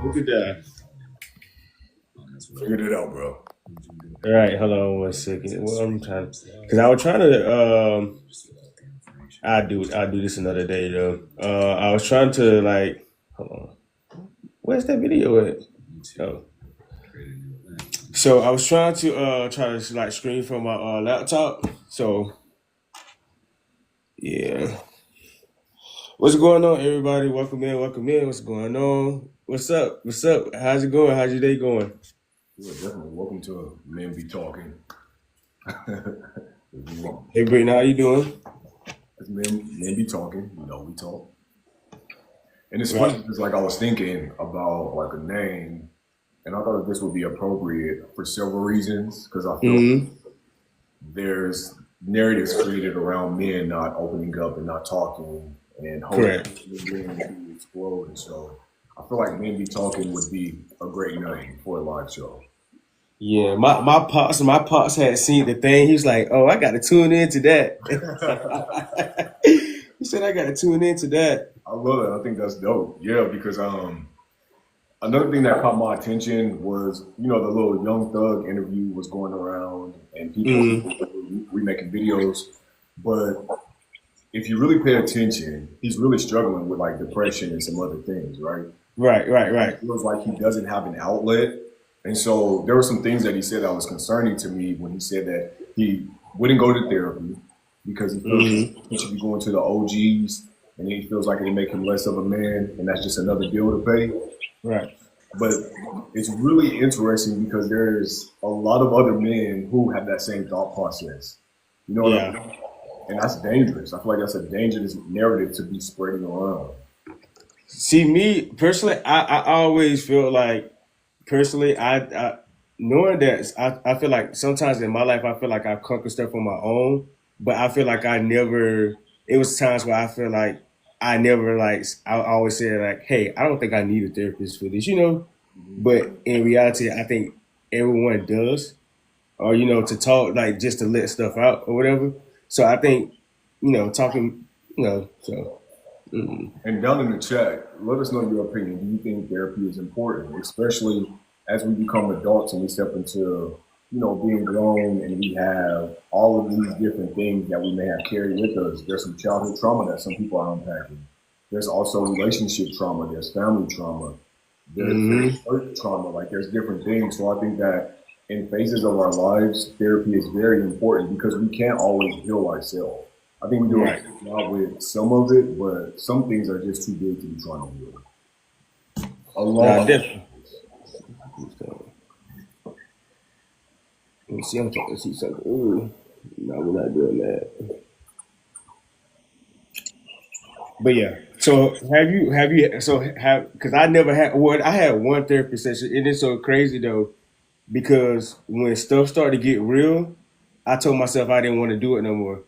Look at that. Figured it out, bro. All right, hold on one second. Well, I'm trying because I was trying to. I do this another day though. I was trying to like. Hold on. Where's that video at? Oh. So I was trying to try to like screen from my laptop. So yeah. What's going on, everybody? Welcome in. Welcome in. What's going on? What's up? What's up? How's it going? How's your day going? Yeah, definitely. Welcome to Men Be Talking. Hey, Brittany, how you doing? As men be talking, we talk. And it's funny Right. because like I was thinking about like a name, and I thought that this would be appropriate for several reasons because I feel Mm-hmm. there's narratives created around men not opening up and not talking and holding Correct. to explode. And so I feel like Men Be Talking would be a great name for a live show. Yeah, my pops had seen the thing. He was like, "Oh, I got to tune into that." He said, "I got to tune into that." I love that. I think that's dope. Yeah, because another thing that caught my attention was, the little Young Thug interview was going around and people Mm, were making videos. But if you really pay attention, he's really struggling with like depression and some other things, right? right, right, It right. feels like he doesn't have an outlet. And so there were some things that he said that was concerning to me when he said that he wouldn't go to therapy because he feels like Mm, he should be going to the OGs and he feels like it'll make him less of a man and that's just another bill to pay. right. But it's really interesting because there's a lot of other men who have that same thought process. You know what I Yeah. mean? And that's dangerous. I feel like that's a dangerous narrative to be spreading around. See, me personally, I always feel like personally, I knowing that I feel like sometimes in my life I feel like I've conquered stuff on my own, but I feel like I never. It was times where I feel like I never like I always said like, "Hey, I don't think I need a therapist for this," you know. Mhm. But in reality, I think everyone does, or to talk like just to let stuff out or whatever. So I think talking, so. Mm. And down in the chat, let us know your opinion. Do you think therapy is important, especially as we become adults and we step into, being grown and we have all of these different things that we may have carried with us. There's some childhood trauma that some people are unpacking. There's also relationship trauma. There's family trauma. There's Hmm. work trauma. Like there's different things. So I think that in phases of our lives, therapy is very important because we can't always heal ourselves. I think we do a Right. good job with some of it, but some things are just too big to be trying to heal. Nah, Along, definitely. Let me see. I'm trying to see something. Ooh, no, we're not doing that. But yeah. So have you so have because I never had I had one therapy session. It is so crazy though because when stuff started to get real, I told myself I didn't want to do it no more.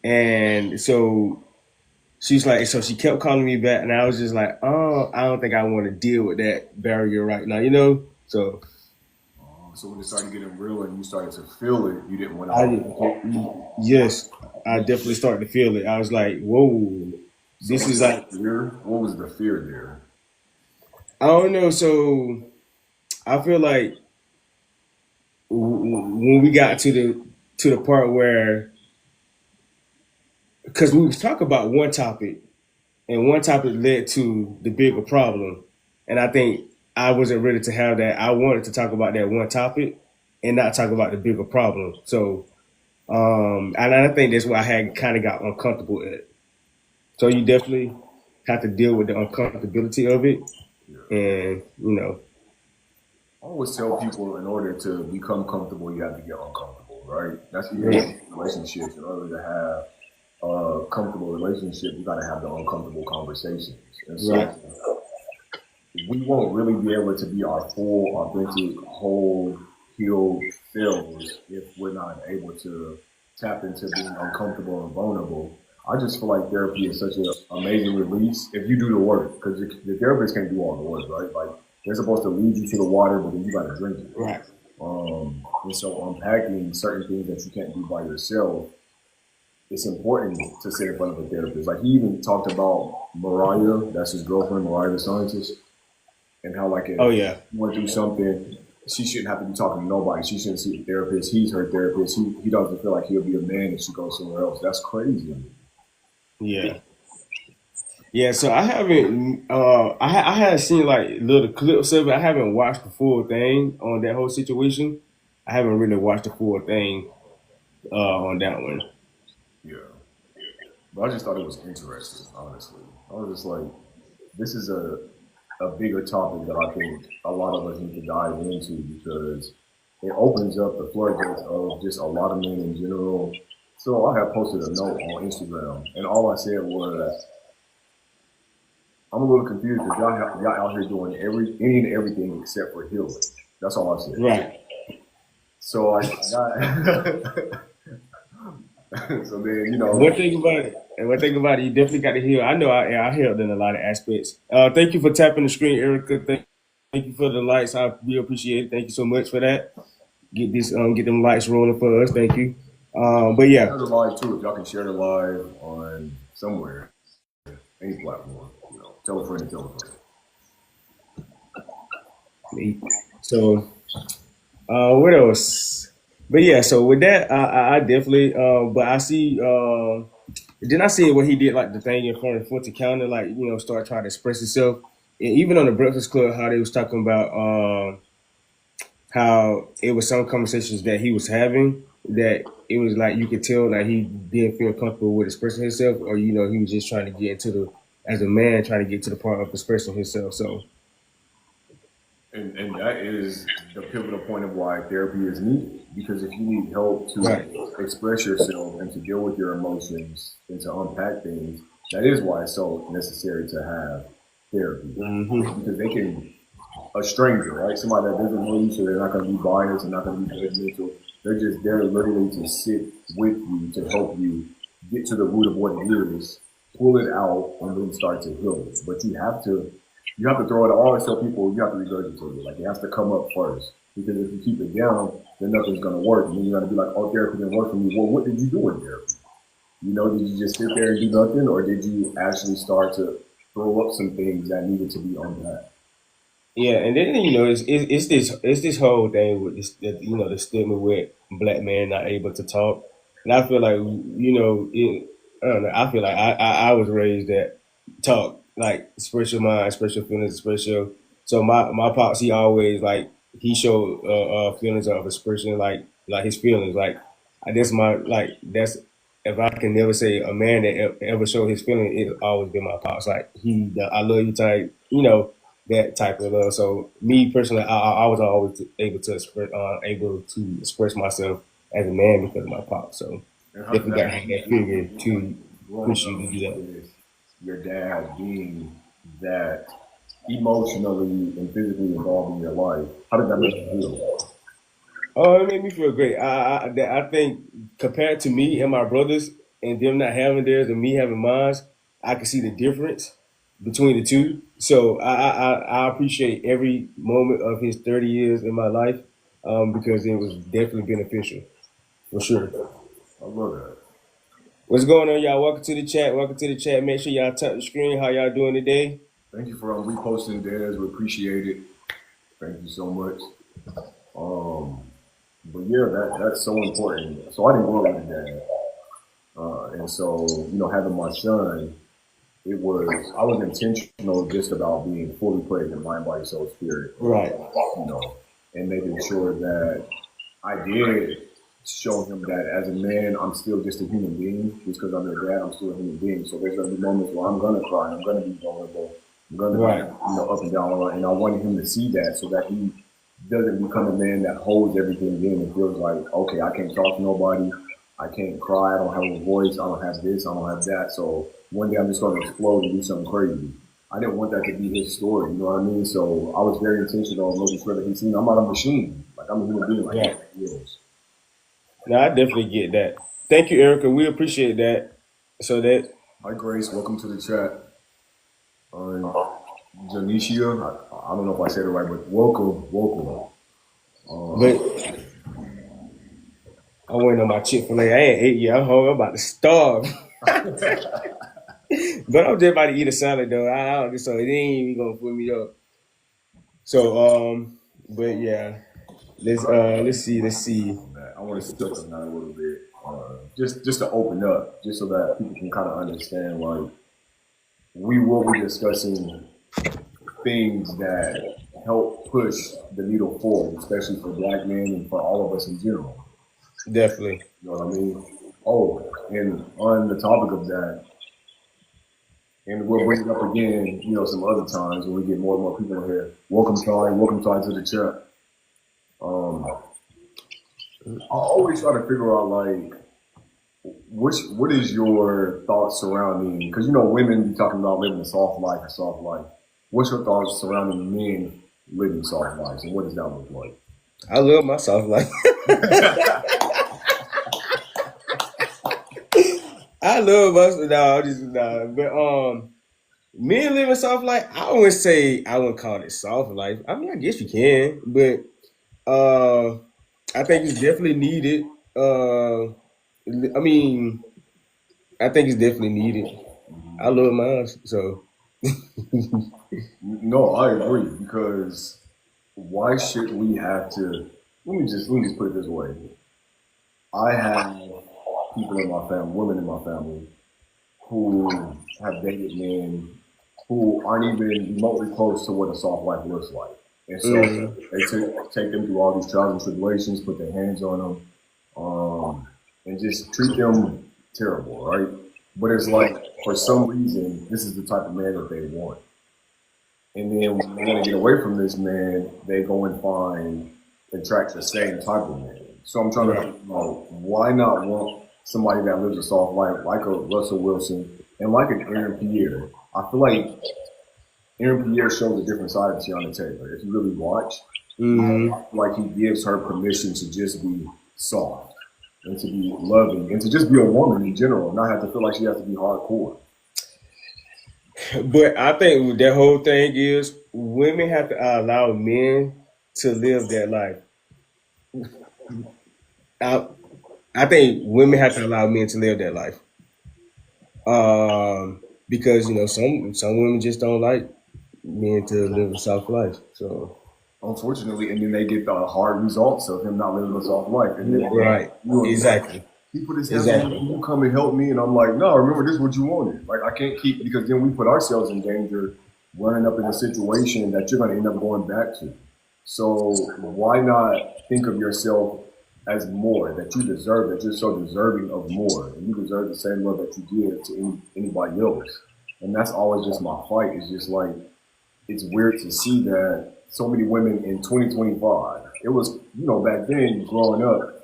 And so she's like, so she kept calling me back, and I was just like, oh, I don't think I want to deal with that barrier right now, you know. So so when it started getting real and you started to feel it, you didn't want to I unpack it. yes, I definitely started to feel it. I was like, whoa, So this was is there like fear? What was the fear there? I don't know. So I feel like when we got to the part where because we was talking about one topic and one topic led to the bigger problem, and I think I wasn't ready to have that. I wanted to talk about that one topic and not talk about the bigger problem. So and I think that's why I had kind of got uncomfortable at. So you definitely have to deal with the uncomfortability of it, Yeah. and I always tell people in order to become comfortable, you have to get uncomfortable, right? That's even right, in relationships. In order to have a comfortable relationship, you got to have the uncomfortable conversations. And so right, we won't really be able to be our full, authentic, whole, healed selves if we're not able to tap into being uncomfortable and vulnerable. I just feel like therapy is such an amazing release if you do the work, because the therapist can't do all the work, right? Like they're supposed to lead you to the water, but then you got to drink it. right. And so unpacking certain things that you can't do by yourself, it's important to sit in front of a therapist. Like he even talked about Mariah, that's his girlfriend, Mariah the scientist. and how like Oh if yeah, you went through something, she shouldn't have to be talking to nobody. She shouldn't see a therapist. He's her therapist. He doesn't feel like he'll be a man if she goes somewhere else. That's crazy. yeah, yeah. So I haven't. I had seen like little clips of it. I haven't watched the full thing on that whole situation. I haven't really watched the full thing on that one. Yeah, but I just thought it was interesting. Honestly, I was just like, this is a bigger topic that I think a lot of us need to dive into because it opens up the floodgates of just a lot of men in general. So I have posted a note on Instagram, and all I said was, "I'm a little confused because y'all out here doing any and everything except for healing." That's all I said. Right. So I got. So then One thing about it, and one thing about it, you definitely got to heal. I know I helped in a lot of aspects. Thank you for tapping the screen, Erica. Thank you for the lights. I really appreciate it. Thank you so much for that. Get them lights rolling for us. Thank you. But yeah, share the live too. If y'all can share the live on somewhere, any platform, tell a friend and tell a friend. so what else? But yeah, so with that, I definitely. But I see. Then I see what he did, like the thing in front of Fulton County, like start trying to express himself. And even on the Breakfast Club, how they was talking about how it was some conversations that he was having that it was like you could tell like he didn't feel comfortable with expressing himself, or he was just trying to get into the as a man trying to get to the part of expressing himself. So And that is the pivotal point of why therapy is needed. Because if you need help to right. express yourself and to deal with your emotions and to unpack things, that is why it's so necessary to have therapy. Hmm. Because they can, a stranger, right? Somebody that doesn't know you, so they're not going to be biased and not going to be judgmental. They're just there literally to sit with you to help you get to the root of what it is, pull it out, and then start to heal it. But you have to throw it all and tell people you have to regurgitate it. Like it has to come up first. Because if you keep it down, then nothing's gonna work. And then you're gonna be like, oh, therapy didn't work for me. Well, what did you do in therapy? Did you just sit there and do nothing, or did you actually start to throw up some things that needed to be unpacked? Yeah, and then it's this whole thing with this the stigma with black men not able to talk, and I feel like I don't know. I feel like I was raised that talk like express your mind, express your feelings, express your. So my pops he always like he showed feelings of expression like his feelings like that's my like that's if I can never say a man that ever showed his feelings, it's always been my pops. Like the I love you type, that type of love. So me personally, I was always able to express myself as a man because of my pop. So And how did definitely got to that have make that you feel? figure to Growing push you up to do that. with your dad being that emotionally and physically involved in your life? How did that make you feel? Oh, it made me feel great. I think compared to me and my brothers and them not having theirs and me having mine, I can see the difference between the two. So I appreciate every moment of his 30 years in my life because it was definitely beneficial for sure. I love that. What's going on, y'all? Welcome to the chat. Welcome to the chat. Make sure y'all touch the screen. How y'all doing today? Thank you for reposting, Des. We appreciate it. Thank you so much. Um, but yeah, that's so important. So I didn't grow up with a dad, and so having my son, I was intentional just about being fully present, mind, body, soul, spirit, Right. you know, and making sure that I did show him that as a man, I'm still just a human being. Just because I'm their dad, I'm still a human being. So there's gonna be moments where I'm gonna cry, I'm gonna be vulnerable, I'm gonna be Right. up and down, and I wanted him to see that so that he doesn't become a man that holds everything in and feels like, okay, I can't talk to nobody, I can't cry, I don't have a voice, I don't have this, I don't have that. So one day I'm just gonna explode and do something crazy. I didn't want that to be his story, you know what I mean? So I was very intentional on making sure that he's seen I'm not a machine. Like I'm a human being like Right. he is. No, I definitely get that. Thank you, Erica. We appreciate that. So that, Hi Grace, welcome to the chat. Uh, Janicia, I don't know if I said it right, but welcome. but I went on my Chick-fil-A. I ain't ate yet. I'm hungry. I'm about to starve. But I'm just about to eat a salad though. So it ain't even gonna put me up. So but yeah, let's see. On that. I want to touch on that a little bit, just to open up, just so that people can kind of understand. Like we will be discussing things that help push the needle forward, especially for Black men and for all of us in general. Definitely. You know what I mean? Oh, and on the topic of that, and we'll bring it up again, some other times when we get more and more people in here. Welcome Ty to the chat. I always try to figure out like what is your thoughts surrounding, because women be talking about living a soft life or soft life. What's your thoughts surrounding men living soft lives, and what does that look like? I love myself like I love myself. No, I'm just nah. But me living soft life, I wouldn't say I wouldn't call it soft life. I mean, I guess you can, but uh, I think it's definitely needed. I mean, I think it's definitely needed. I love mine, so No, I agree, because why should we have to? Let me just put it this way. I have people in my family, women in my family, who have dated men who aren't even remotely close to what a soft life looks like. And so mhm. they take them through all these trials and tribulations, put their hands on them, and just treat them terrible, right? But it's like, for some reason, this is the type of man that they want. And then when they want to get away from this man, they go and attract the same type of man. So I'm trying to Right. think about, why not want somebody that lives a soft life like a Russell Wilson and like an Aaron Pierre. I feel like Aaron Pierre shows a different side of Tiana Taylor. If you really watch, Hmm. like he gives her permission to just be soft and to be loving and to just be a woman in general, not have to feel like she has to be hardcore. But I think that whole thing is women have to allow men to live their life. I, I think women have to allow men to live their life. Because some women just don't like men to live a soft life. So Unfortunately, and then they get the hard results of him not living a soft life. And then right, you again, exactly, he put his hands on me, exactly. can you come and help me? And I'm like, no, remember, this is what you wanted. Like, I can't keep, because then we put ourselves in danger running up in a situation that you're going to end up going back to. So why not think of yourself as more, that you deserve, that you're so deserving of more, and you deserve the same love that you give to anybody else. And that's always just my fight. It's just like, it's weird to see that so many women in 2025. It was, back then growing up,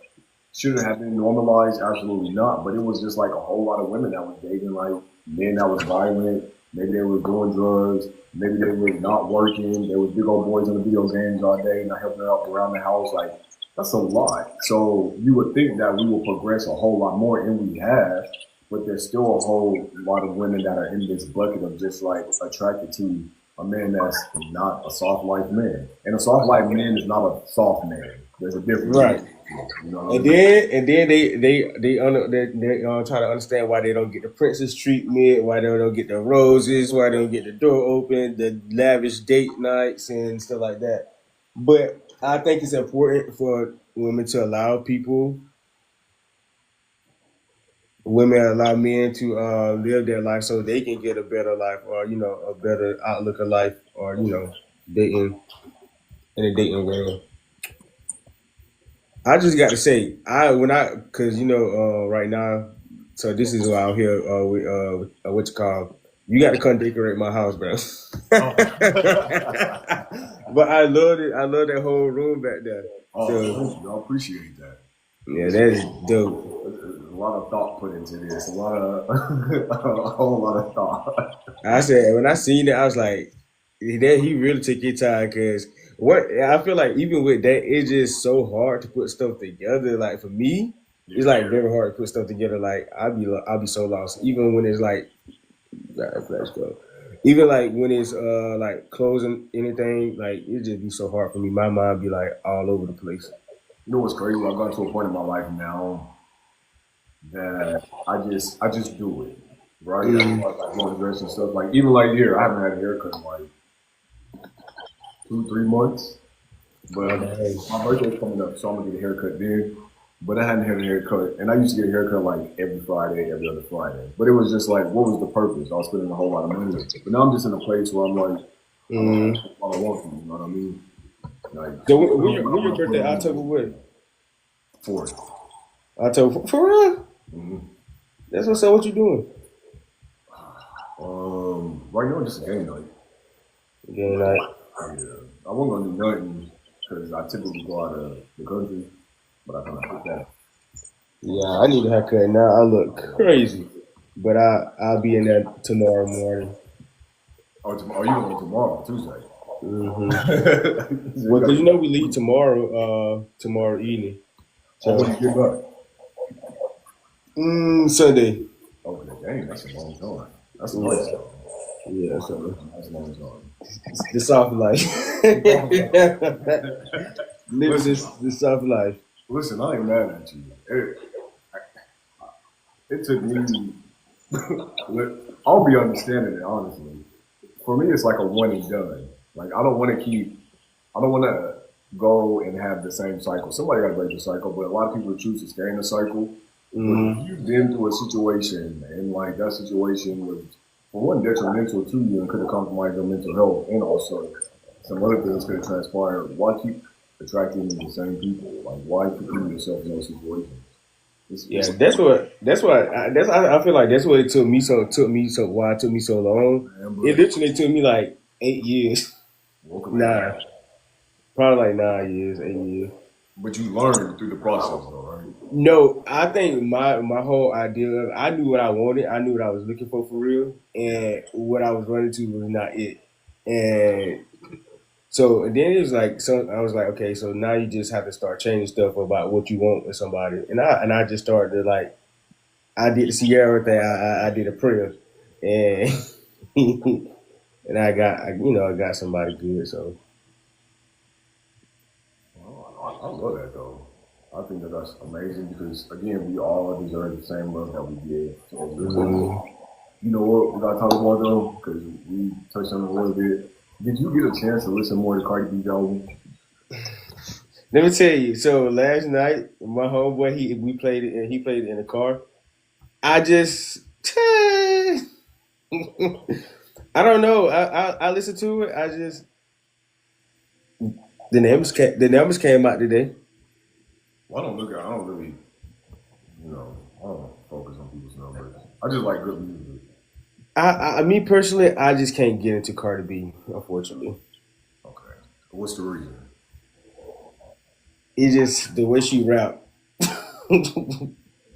should it have been normalized? Absolutely not. But it was just like a whole lot of women that was dating like men that was violent. Maybe they were doing drugs. Maybe they were not working. They were big old boys on the video games all day, not helping out around the house. Like, that's a lot. So you would think that we will progress a whole lot more, and we have. But there's still a whole lot of women that are in this bucket of just like attracted to a man that's not a soft life man. And a soft life man is not a soft man. There's a difference. Right. You know what I And mean? then they try to understand why they don't get the princess treatment, why they don't get the roses, why they don't get the door open, the lavish date nights and stuff like that. But I think it's important for women allow men to live their life so they can get a better life, or a better outlook of life, or dating in a dating world. I just got to say, I when I because right now, so this is why I'm here what you call. You got to come decorate my house, bro. Oh, But I loved it. I love that whole room back there. oh, thank So you. I appreciate that. yeah, that is dope. A lot of thought put into this. A lot of, a whole lot of thought. I said when I seen it, I was like, that he really took your time because what I feel like even with that, it's just so hard to put stuff together. Like for me, it's Yeah. like very hard to put stuff together. Like I'll be so lost, even when it's like let's go. Even like when it's like closing anything, like it just be so hard for me. My mind be like all over the place. You know what's crazy? I've gotten to a point in my life now that I just do it. Right? As Mm, far as like going to dress and stuff. Like even like here, I haven't had a haircut in like 2, 3 months. Oh, But dang. my birthday's coming up, so I'm gonna get a haircut then. But I hadn't had a haircut, and I used to get a haircut like every Friday, every other Friday. But it was just like, what was the purpose? I was spending a whole lot of money. But now I'm just in a place where I'm like, I don't Mm. have what I want to. You know what I mean? Like, So I know when what I your want to put birthday? October on what? 4th. October for real? Mm-hmm. That's what's up. What you doing? Right now, just a game night. Game night. Yeah, I wasn't gonna do nothing because I typically go out of the country, but I kind of put that. Yeah, I need a haircut now. I look crazy, but I'll be in there tomorrow morning. Oh, tomorrow, you going tomorrow, Tuesday? Hmm. So you Well, got cause you know we leave tomorrow. Tomorrow evening. oh, So when you get back. Sunday. Okay, dang, that's a long time. That's a nice Yeah, time. yeah. Okay, So that's a long time. the soft life. Living Listen, this soft life. listen, I ain't mad at you. It took me. I'll be understanding it honestly. For me, it's like a one and done. Like I don't want to keep. I don't want to go and have the same cycle. Somebody got to break the cycle, but a lot of people choose to stay in the cycle. But if Hmm. you've been through a situation and like that situation was, for one, detrimental to you and could have compromised your mental health, and also some other things could have transpired, why keep attracting the same people? Like, why keep putting yourself in those situations? It's Yeah, I feel like that's what it took me so why it took me so long. man, It but literally took me like 8 years. welcome back. Nah, probably like 9 years, 8 years. But you learn through the process, though, right? No, I think my whole idea of I knew what I wanted. I knew what I was looking for real, and what I was running to was not it. And so and then it was like so I was like, okay, so now you just have to start changing stuff about what you want with somebody. And I just started to like I did the Sierra thing. I did a prayer, and and I got somebody good. So I love that though. I think that that's amazing because again, we all deserve the same love that we give to other people. mm, You know what we gotta talk about though, because we touched on it a little bit. Did you get a chance to listen more to Cardi B's album? let me tell you. So last night, my homeboy we played it, and he played it in the car. I just I don't know. I listened to it. I just the numbers came out today. Well, I don't really, I don't focus on people's numbers. I just like good music. Me personally, I just can't get into Cardi B. Unfortunately, Okay. What's the reason? it's just the way she rap.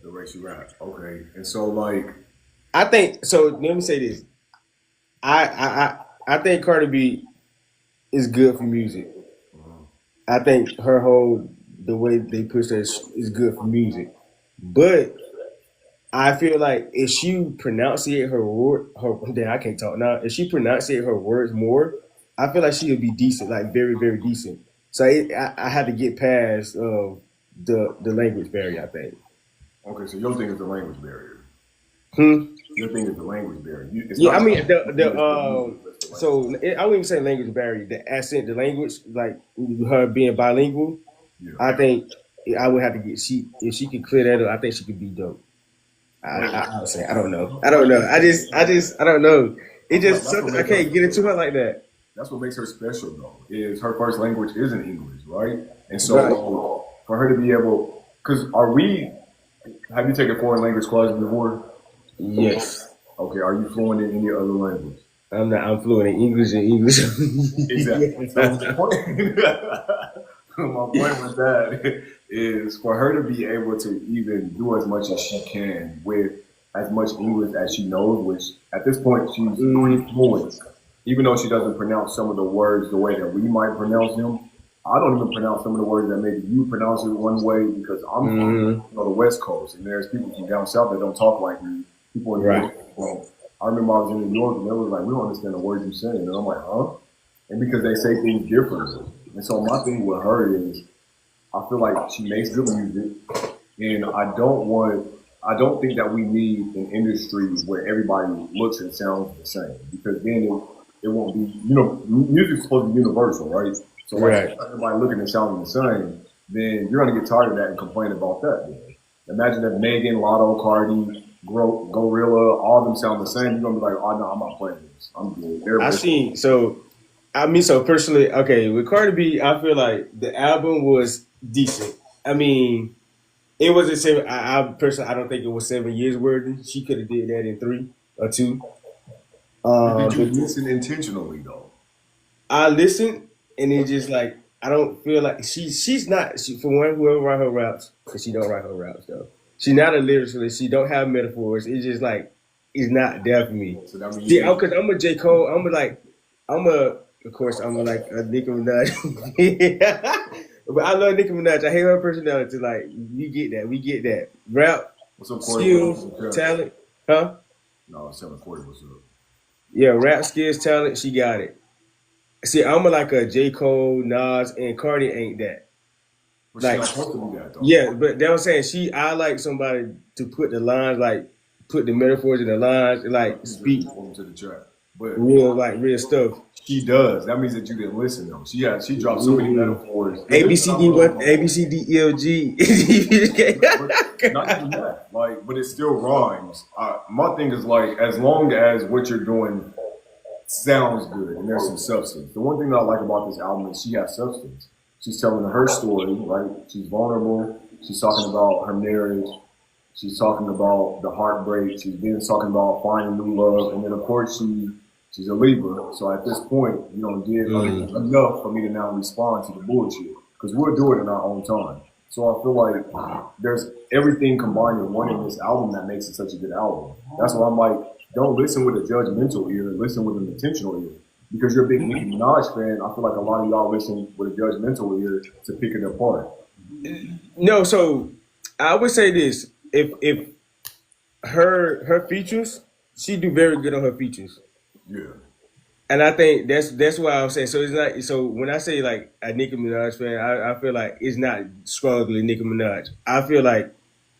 The way she raps. Okay. And so like, I think so. Let me say this. I think Cardi B is good for music. I think her whole the way they push her is good for music, but I feel like if she pronunciate her then I can't talk now. If she pronunciate her words more, I feel like she would be decent, like very very decent. So I had to get past the language barrier. I think. okay, so your thing is the language barrier. Hmm. Your thing is the language barrier. It's Yeah, not I so mean much the it's the music, but it's the language. I wouldn't even say language barrier. The accent, the language, like her being bilingual. Yeah. I think I would have to get she if she could clear that up. I think she could be dope. I would say I don't know. I don't know. I don't know. I It feel like just that's what something I makes her can't get into special. her like that. That's what makes her special, though. Is her first language isn't English, right? And Right. so for her to be able, because are we? Have you taken foreign language classes before? Yes. Okay, are you fluent in any other language? I'm not. I'm fluent in English and English. Exactly. So the point, my point with that is for her to be able to even do as much as she can with as much English as she knows, which at this point she's pretty Mm, fluent, even though she doesn't pronounce some of the words the way that we might pronounce them. I don't even pronounce some of the words that maybe you pronounce it one way because I'm from mm, the West Coast and there's people from down south that don't talk like me. People in the right. North. I remember I was in New York and they was like, "We don't understand the words you're saying," and I'm like, "Huh?" And because they say things differently. And so my thing with her is I feel like she makes good music and I don't think that we need an industry where everybody looks and sounds the same because then it won't be. Music's supposed to be universal, right? So like, if Right. everybody looking and sounding the same, then you're gonna get tired of that and complain about that. Then. Imagine if Megan, Lotto, Cardi, Gorilla, all of them sound the same. You're gonna be like, oh no, I'm not playing this. I'm good. I Everybody, seen so I mean so personally, okay, with Cardi B, I feel like the album was decent. I mean, it wasn't seven. I personally, I don't think it was 7 years worthy. She could have did that in 3 or 2. but did you But listen intentionally though? I listened, and it's just like I don't feel like she's not. For one, whoever write her raps, because she don't write her raps though. She's not a lyricist. She don't have metaphors. It's just like it's not there for me. So that means See, you didn't. because I'm a J Cole. I'm a. Of course, I'm a, like a Nicki Minaj. But I love Nicki Minaj. I hate her personality. Like we get that. We get that. Rap What's up, Corey? skills, talent, huh? No, 740. What's up? Yeah, rap skills, talent. She got it. See, I'm like a J Cole, Nas, and Cardi ain't that. But she's Like, not supposed to be that though. yeah, but that was saying I like somebody to put the lines, like put the metaphors in the lines, and like speak Welcome to the chat. But real stuff. she does. That means that you didn't listen though. She dropped so many metaphors. A B C D E F G. But not even that. Like, but it still rhymes. My thing is like, as long as what you're doing sounds good and there's some substance. The one thing that I like about this album is she has substance. She's telling her story, right? She's vulnerable. She's talking about her marriage. She's talking about the heartbreak. She's then talking about finding new love. And then, of course, she's a Libra. So at this point, you don't get enough for me to now respond to the bullshit. Because we'll do it in our own time. So I feel like there's everything combined in one in this album that makes it such a good album. That's why I'm like, don't listen with a judgmental ear, listen with an intentional ear. Because you're a big Nicki Minaj fan, I feel like a lot of y'all listen with a judgmental ear to pick it apart. No, so I would say this: if her features, she do very good on her features. Yeah. And I think that's why I'm saying. So it's not. So when I say like a Nicki Minaj fan, I feel like it's not strongly Nicki Minaj. I feel like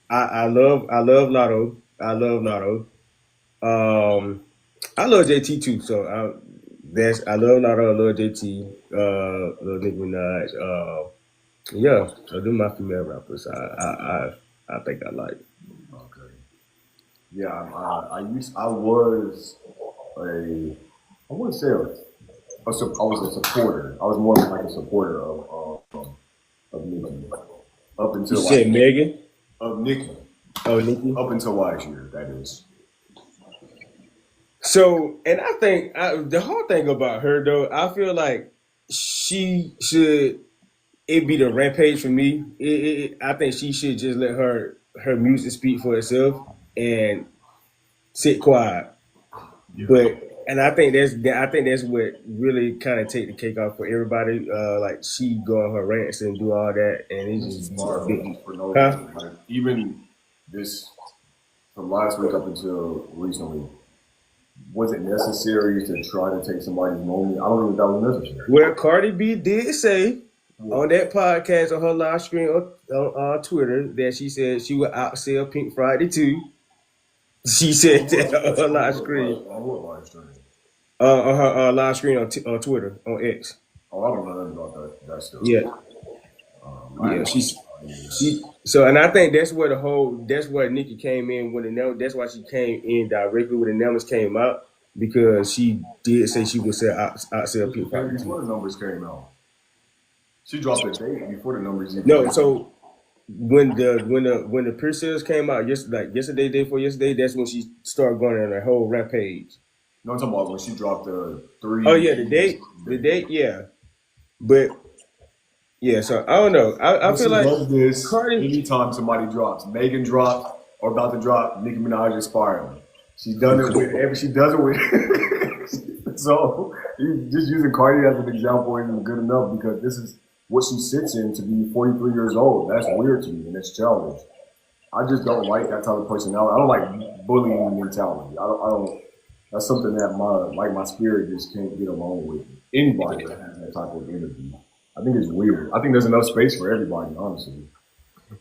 I love Lotto. I love Lotto. I love JT too. So I love Lotto. I love JT. Love Nicki Minaj. Yeah. So they're my female rappers. I think I like. Okay. Yeah, I was a, I wouldn't say I was a supporter. I was more like a supporter of Nicki up You until said like Megan. of Nicki Oh, Nicki. up until last year. That is. So, and I think the whole thing about her though, I feel like she should it be the rampage for me. I think she should just let her music speak for itself and sit quiet. Yeah. But and I think that's what really kind of take the cake off for everybody. Like she go on her rants and do all that, and it's This is just a smart bit, for no huh? reason. Like even this from last week up until recently, was it necessary to try to take somebody's moment? I don't think that was necessary. Where Cardi B did say on What? that podcast on her live stream on Twitter that she said she would outsell Pink Friday too. She said that on her live stream. On what live stream? On her live screen on Twitter on X. Oh, I don't know nothing about that stuff. Yeah, I yeah. ain't She so, and I think that's where Nicki came in when that's why she came in directly when the numbers came out because she did say she would outsell This Pink was way Friday before too. the numbers came out. She dropped a date before the numbers even No, came out. so when the pre-sales came out yesterday, day before yesterday, that's when she started going on a whole rampage. No, I'm talking about when she dropped the three. Oh yeah, the date, yeah. But yeah, so I don't know. I She feel like does this Cardi. anytime somebody drops. Megan dropped or about to drop. Nicki Minaj is spiraling. She's done it with every. She does it with. So just using Cardi as an example isn't good enough because this is what she sits in to be 43 years old. That's weird to me and it's childish. I just don't like that type of personality. I don't like bullying mentality. I don't. That's something that my spirit just can't get along with. Anybody that has that type of energy, I think it's weird. I think there's enough space for everybody, honestly.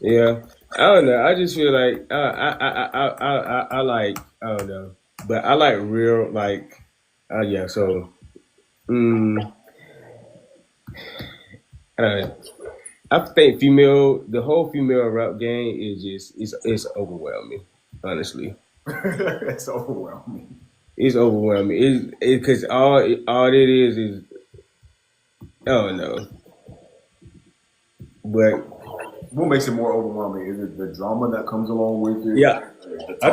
Yeah, I don't know. I just feel like I like I don't know, but I like real like yeah. So Mm, uh, I think the whole female rap game is just it's overwhelming. Honestly, That's overwhelming. it's overwhelming. It's because all it is oh no, but What makes it more overwhelming? Is it the drama that comes along with it? yeah, The talk.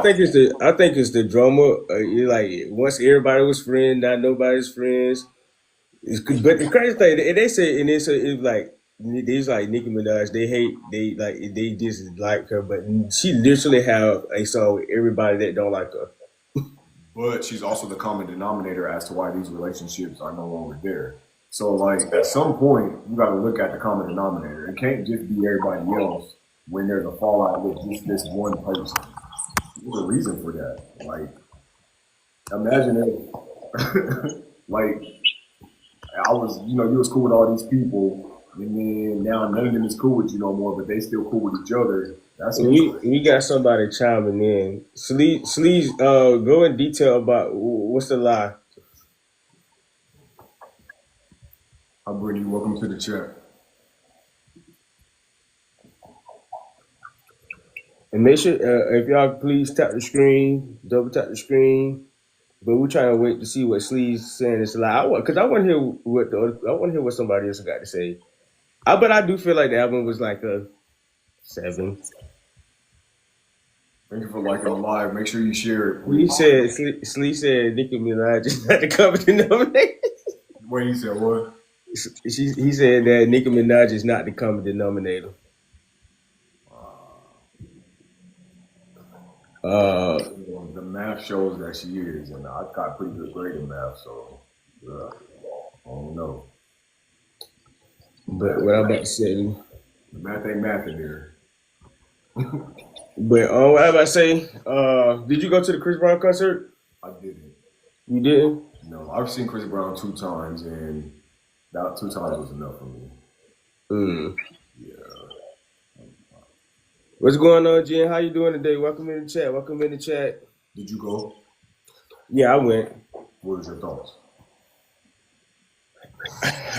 I think it's the drama. Like once everybody was friends, not nobody's friends. But the crazy thing, and they say, and it's like these like Nicki Minaj, they just like her, but she literally have a song with everybody that don't like her. But she's also the common denominator as to why these relationships are no longer there. So, like, at some point, you got to look at the common denominator. It can't just be everybody else when there's a fallout with just this one person. There's a reason for that. Like, imagine if, like, I was, you was cool with all these people, and then now none of them is cool with you no more, but they still cool with each other. That's And interesting. we got somebody chiming in. Sleaze, go in detail about what's the lie, Hi, Brittany. Welcome to the chat. and make sure if y'all please tap the screen, double tap the screen. But we're trying to wait to see what Sleaze saying is a lie. Because I want to hear I want to hear what somebody else got to say. But I do feel like the album was like a 7. Thank you for liking the live. Make sure you share it, He please. said, Slee said Nicki Minaj is not the common denominator. Wait, he said what? He said that Nicki Minaj is not the common denominator. Uh, The math shows that she is, and I got pretty good grade in math, so I don't know. The but math what ain't I'm about math. to say, The math ain't math in there. but what I'm about to say, did you go to the Chris Brown concert? I didn't. You didn't. No, I've seen Chris Brown 2 times, and that 2 times was enough for me. Mm. Yeah. What's going on, Jen? How you doing today? Welcome in the chat. Welcome in the chat. Did you go? Yeah, I went. What was your thoughts?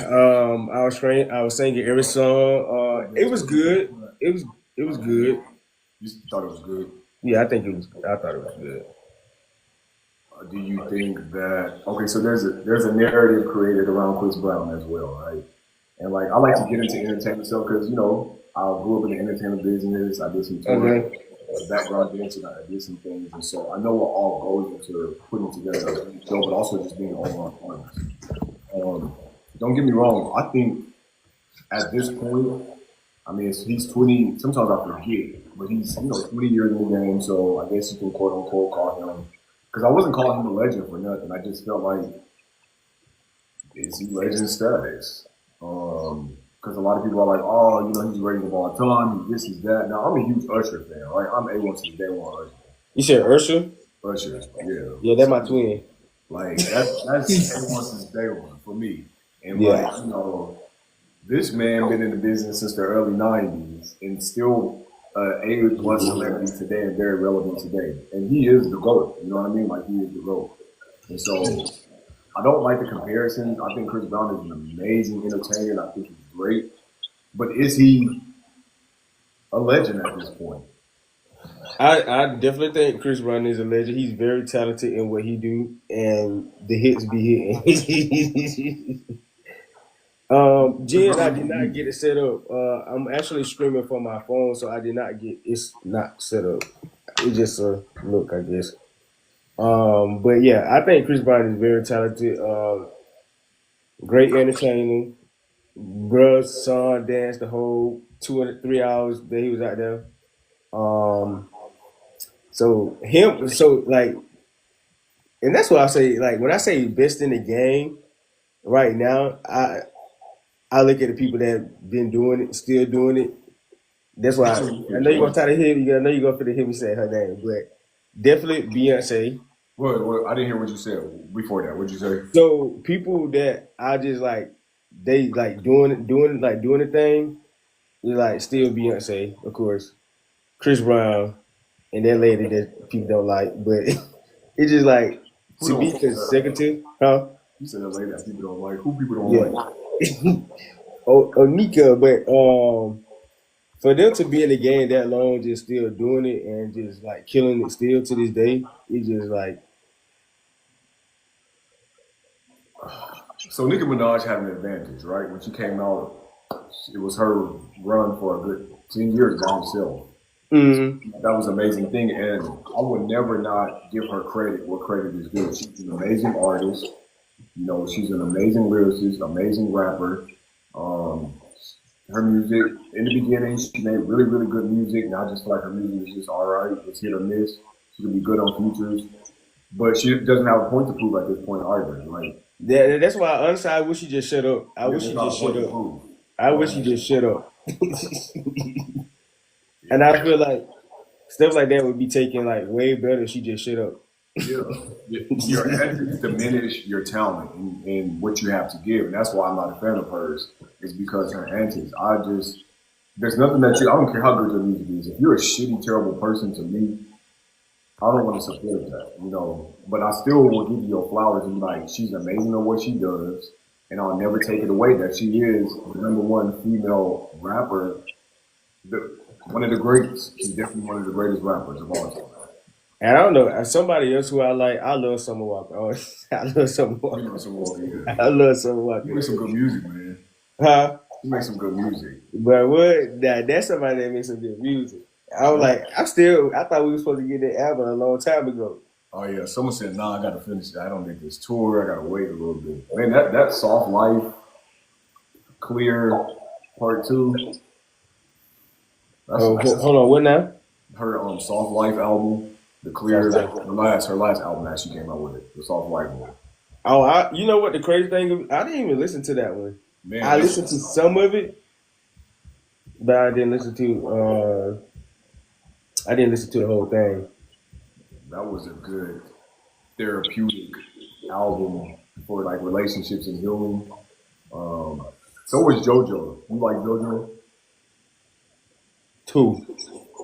I was singing every song. It was good. It was good. You thought it was good. Yeah, I think it was. I thought it was good. Do you think that okay? So there's a narrative created around Chris Brown as well, right? And like I like to get into entertainment stuff because I grew up in the entertainment business. I did some touring, Okay. background dancing. I did some things, and so I know what all goes into putting together a great show, but also just being an all around artist. Um, don't get me wrong. I think at this point, I mean, he's 20. Sometimes I forget, but he's 20 years in the game. So I guess you can quote unquote call him because I wasn't calling him a legend for nothing. I just felt like is he legend status? Because a lot of people are like, oh, he's rated of all time. He's this, he's that. Now I'm a huge Usher fan, right? I'm A1 since day one. You said Ursula? Usher, yeah. Yeah, that's my twin. Like that's A1 since day one for me. And like Yeah. this man been in the business since the early '90s and still A plus celebrity today and very relevant today. And he is the GOAT. You know what I mean? Like he is the GOAT. And so I don't like the comparisons. I think Chris Brown is an amazing entertainer. And I think he's great. But is he a legend at this point? I definitely think Chris Brown is a legend. He's very talented in what he do, and the hits be hitting. Chris Jen, I Brown did is not get unique. it set up. I'm actually streaming from my phone, so I did not get it's not set up. It's just a look, I guess. But yeah, I think Chris Brown is very talented. Great entertainer. Bruh, son danced the whole 2 3 hours that he was out there. Um, so like, and that's what I say. Like when I say best in the game right now, I look at the people that been doing it, still doing it. That's why Which one you I know pick? you're gonna try to hear. I know you're gonna hear me say her name, but definitely Beyonce. I didn't hear what you said before that. What'd you say? So people that I just like, they like doing the thing. We like still Beyonce, of course, Chris Brown, and that lady that people don't like, but it's just like Who to be don't? consecutive, huh? You said a lady that people don't like. Who people don't Yeah. like? Nika, but for them to be in the game that long, just still doing it and just like killing it still to this day, it's just like So Nicki Minaj had an advantage, right? When she came out, it was her run for a good 10 years by herself. mm, That was an amazing thing, and I would never not give her credit where credit is due. She's an amazing artist. You know, she's an amazing lyricist, amazing rapper. Um, her music in the beginning, she made really, really good music. Now I just feel like her music is just all right. It's hit or miss. She can be good on features, but she doesn't have a point to prove at this point either. Like, that's why honestly I wish she just shut up. I yeah, wish there's she not a just shut point to up. prove. I wish she just shut up. And I feel like stuff like that would be taken like way better if she just shut up. Yeah, your antics diminish your talent and what you have to give, and that's why I'm not a fan of hers. Is because her antics. There's nothing that I don't care how good your music is. If you're a shitty, terrible person to me, I don't want to support that, you know. But I still will give you your flowers and be like, she's amazing at what she does, and I'll never take it away that she is the number one female rapper, one of the greats. She's definitely one of the greatest rappers of all time. And I don't know, somebody else who I like, I love Summer Walker. Oh, I love Summer You Walker. know, some more I good. love Summer You Walker. make some good music, man. Huh? You make some good music. But what that's somebody that makes some good music. I was like, I thought we were supposed to get that album a long time ago. Oh yeah, someone said, "Nah, I got to finish it. I don't get this tour. I got to wait a little bit." Man, that soft life, clear part two. That's Hold on, what now? her soft life album, the Soft clear, Life. her last album that she came out with it, the soft life one. Oh, you know what the crazy thing is? I didn't even listen to that one. Man, I listened to some of it, but I didn't listen to the whole thing. that was a good therapeutic album for like relationships and healing. Um, so was JoJo. You like JoJo? Two.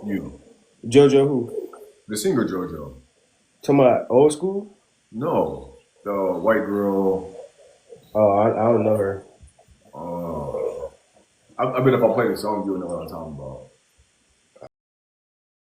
You, JoJo who? the singer JoJo. To my old school? No, the white girl. Oh, I don't know her. I bet if I play the song, you'll know what I'm talking about.